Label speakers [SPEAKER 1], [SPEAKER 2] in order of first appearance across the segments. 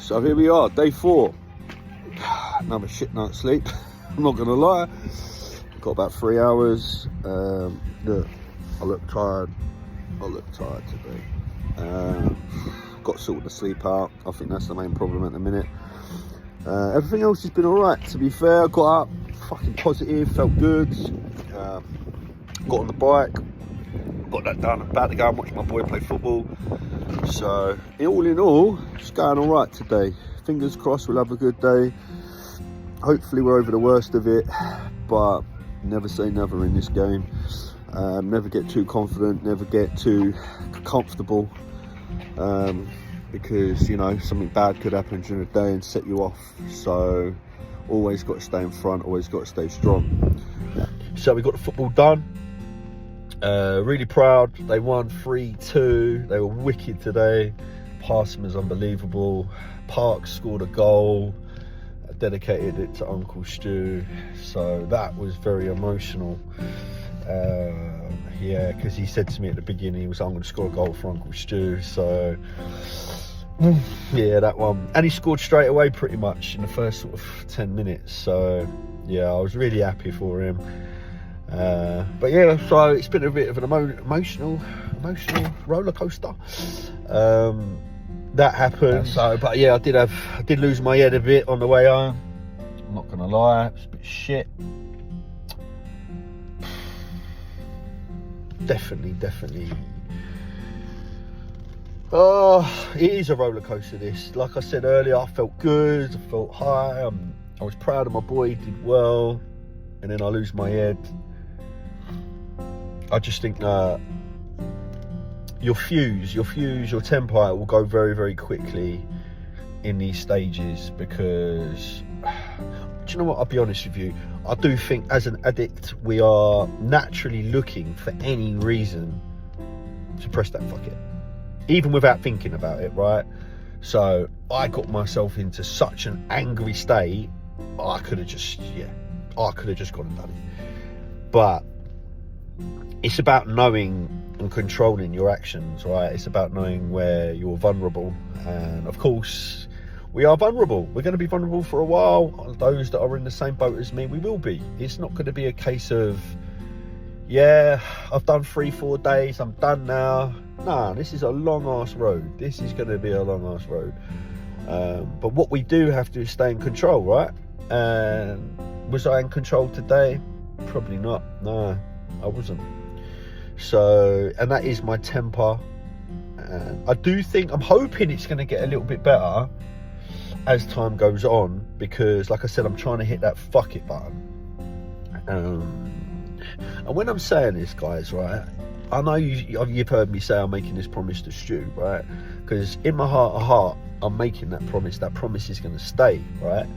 [SPEAKER 1] So here we are, day 4. Another shit night's sleep. I'm not gonna lie. Got about 3 hours. Look, I look tired. Today. Got sorted the sleep out. I think that's the main problem at the minute. Everything else has been alright, to be fair. I got up, fucking positive, felt good. Got on the bike, got that done. I'm about to go and watch my boy play football. So, all in all, it's going alright today. Fingers crossed we'll have a good day. Hopefully we're over the worst of it, but never say never in this game. Never get too confident, never get too comfortable, because, you know, something bad could happen during the day and set you off. So always got to stay in front, always got to stay strong. So we got the football done. Really proud. They won 3-2. They were wicked today. Passing was unbelievable. Parks scored a goal. I dedicated it to Uncle Stu. So that was very emotional. Yeah, because he said to me at the beginning, he was, I'm going to score a goal for Uncle Stu. So yeah, that one. And he scored straight away pretty much in the first sort of 10 minutes. So yeah, I was really happy for him. But yeah, so it's been a bit of an emotional roller coaster. That happened. So, but yeah, I did lose my head a bit on the way home. I'm not gonna lie, it's a bit shit. Definitely. Oh, it is a roller coaster. This, like I said earlier, I felt good. I felt high. I was proud of my boy. He did well, and then I lose my head. I just think your tempo will go very, very quickly in these stages, because, do you know what, I'll be honest with you, I do think as an addict we are naturally looking for any reason to press that fuck it, even without thinking about it, right? So I got myself into such an angry state, I could have just gone and done it. But it's about knowing and controlling your actions, right? It's about knowing where you're vulnerable. And of course, we are vulnerable. We're going to be vulnerable for a while. Those that are in the same boat as me, we will be. It's not going to be a case of, yeah, I've done 3-4 days, I'm done now. Nah, this is a long ass road. This is going to be a long ass road. But what we do have to is stay in control, right? And was I in control today? Probably not. No, I wasn't. So, and that is my temper. And I do think, I'm hoping it's going to get a little bit better as time goes on, because like I said, I'm trying to hit that fuck it button. And when I'm saying this, guys, right, I know you've heard me say I'm making this promise to Stu, right? Because in my heart of heart, I'm making that promise. That promise is going to stay, right?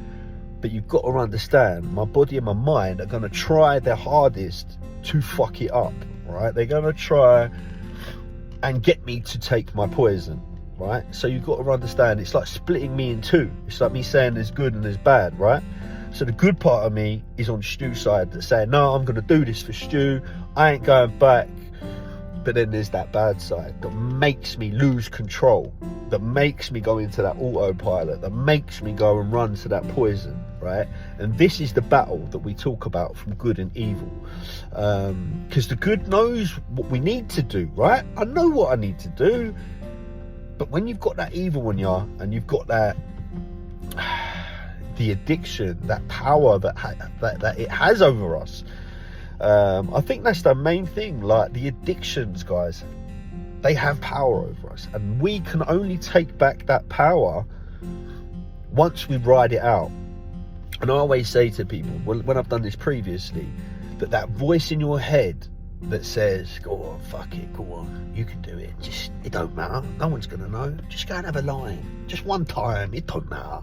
[SPEAKER 1] But you've got to understand, my body and my mind are going to try their hardest to fuck it up, right? They're going to try and get me to take my poison, right? So you've got to understand, it's like splitting me in two. It's like me saying there's good and there's bad, right? So the good part of me is on Stu's side, that's saying, no, I'm going to do this for Stu, I ain't going back. But then there's that bad side that makes me lose control, that makes me go into that autopilot, that makes me go and run to that poison, right? And this is the battle that we talk about from good and evil. Because the good knows what we need to do, right? I know what I need to do. But when you've got that evil in you, and you've got that, the addiction, that power that it has over us, I think that's the main thing. Like, the addictions, guys, they have power over us, and we can only take back that power once we ride it out. And I always say to people, when I've done this previously, that voice in your head that says, go on, fuck it, go on, you can do it, just, it don't matter, no one's gonna know, just go and have a line, just one time, it don't matter,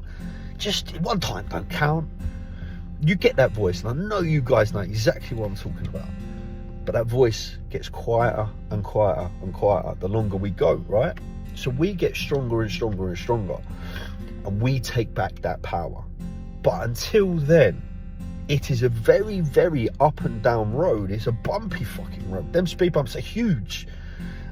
[SPEAKER 1] just one time don't count. You get that voice, and I know you guys know exactly what I'm talking about. But that voice gets quieter and quieter and quieter the longer we go, right? So we get stronger and stronger and stronger, and we take back that power. But until then, it is a very, very up and down road. It's a bumpy fucking road. Them speed bumps are huge.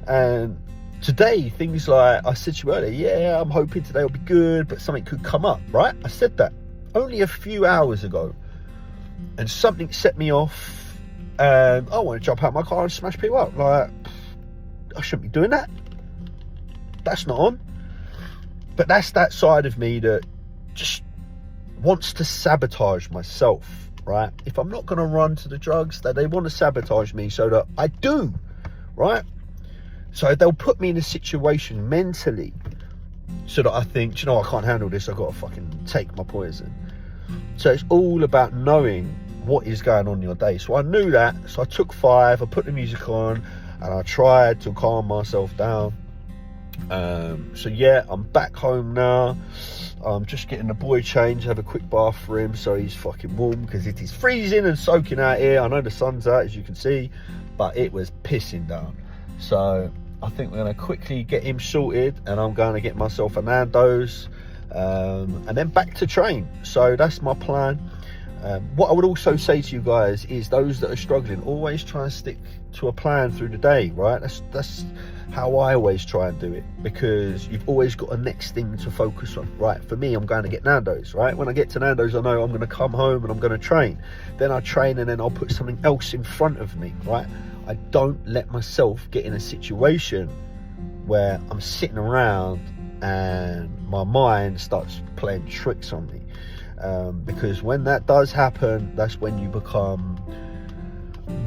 [SPEAKER 1] And today, things like I said to you earlier, yeah, I'm hoping today will be good, but something could come up, right? I said that only a few hours ago, and something set me off, and I want to jump out my car and smash people up. Like, I shouldn't be doing that. That's not on. But that's that side of me that just wants to sabotage myself, right? If I'm not going to run to the drugs, that they want to sabotage me so that I do, right? So they'll put me in a situation mentally so that I think, you know, I can't handle this. I've got to fucking take my poison. So it's all about knowing what is going on in your day. So I knew that. So I took 5, I put the music on, and I tried to calm myself down. So yeah, I'm back home now. I'm just getting the boy changed, have a quick bath for him so he's fucking warm, because it is freezing and soaking out here. I know the sun's out, as you can see, but it was pissing down. So I think we're going to quickly get him sorted, and I'm going to get myself a Nando's, and then back to train. So that's my plan. What I would also say to you guys is, those that are struggling, always try and stick to a plan through the day, right? That's how I always try and do it, because you've always got a next thing to focus on, right? For me, I'm going to get Nando's, right? When I get to Nando's, I know I'm going to come home and I'm going to train. Then I train, and then I'll put something else in front of me, right? I don't let myself get in a situation where I'm sitting around and my mind starts playing tricks on me. Because when that does happen, that's when you become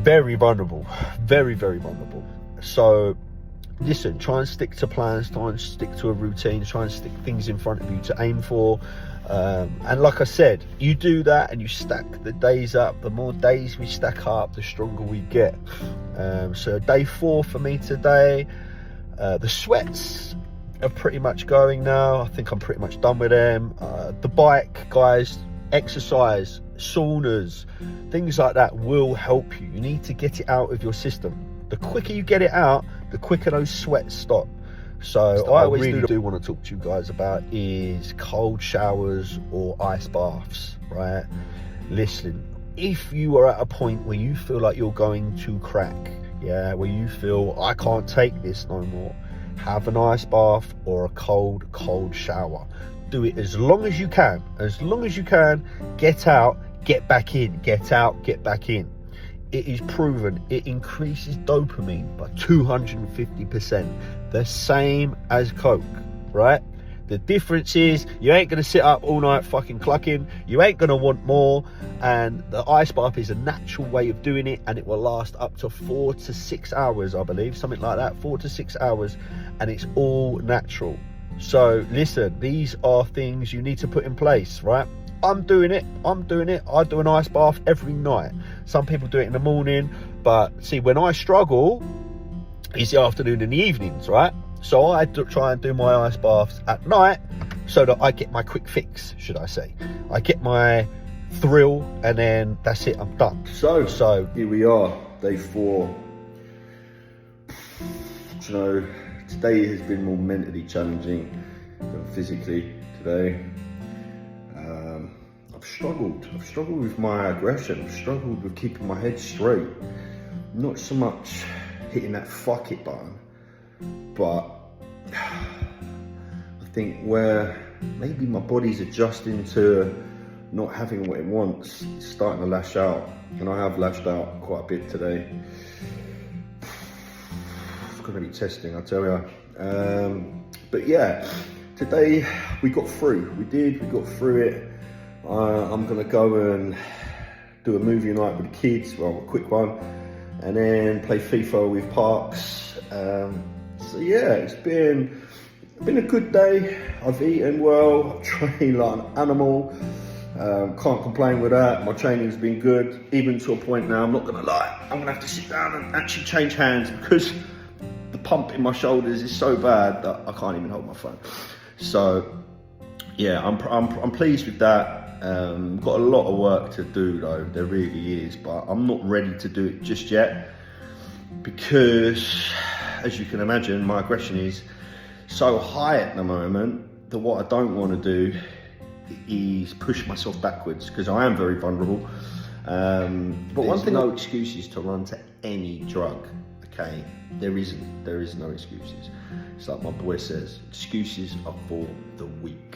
[SPEAKER 1] very vulnerable, very, very vulnerable. So listen, try and stick to plans, try and stick to a routine, try and stick things in front of you to aim for. And like I said, you do that and you stack the days up. The more days we stack up, the stronger we get. So day 4 for me today. The sweats are pretty much going now. I think I'm pretty much done with them. The bike, guys, exercise, saunas, things like that will help you. You need to get it out of your system. The quicker you get it out, the quicker those sweats stop. So I always really do want to talk to you guys about is cold showers or ice baths, right? Listen, if you are at a point where you feel like you're going to crack, yeah, where you feel I can't take this no more, have an ice bath or a cold shower. Do it as long as you can. As long as you can, get out, get back in, get out, get back in. It is proven it increases dopamine by 250%. The same as Coke, right? The difference is you ain't going to sit up all night fucking clucking. You ain't going to want more. And the ice bath is a natural way of doing it. And it will last up to 4 to 6 hours, I believe. Something like that, 4 to 6 hours. And it's all natural. So listen, these are things you need to put in place, right? I'm doing it. I do an ice bath every night. Some people do it in the morning. But see, when I struggle, it's the afternoon and the evenings, right? So I try and do my ice baths at night so that I get my quick fix, should I say. I get my thrill, and then that's it, I'm done. So here we are, day 4. You know, today has been more mentally challenging than physically today. I've struggled with my aggression. I've struggled with keeping my head straight. Not so much hitting that fuck it button, but I think where maybe my body's adjusting to not having what it wants, it's starting to lash out, and I have lashed out quite a bit today. It's going to be testing, I tell you. But yeah, today we got through. We got through it. I'm going to go and do a movie night with the kids, well, a quick one, and then play FIFA with Parks. So yeah, it's been a good day. I've eaten well, I've trained like an animal. Can't complain with that. My training's been good, even to a point now, I'm not gonna lie, I'm gonna have to sit down and actually change hands because the pump in my shoulders is so bad that I can't even hold my phone. So yeah, I'm pleased with that. Got a lot of work to do though, there really is, but I'm not ready to do it just yet because, as you can imagine, my aggression is so high at the moment that what I don't want to do is push myself backwards because I am very vulnerable. But one thing, no excuses to run to any drug, okay? There is no excuses. It's like my boy says, excuses are for the weak.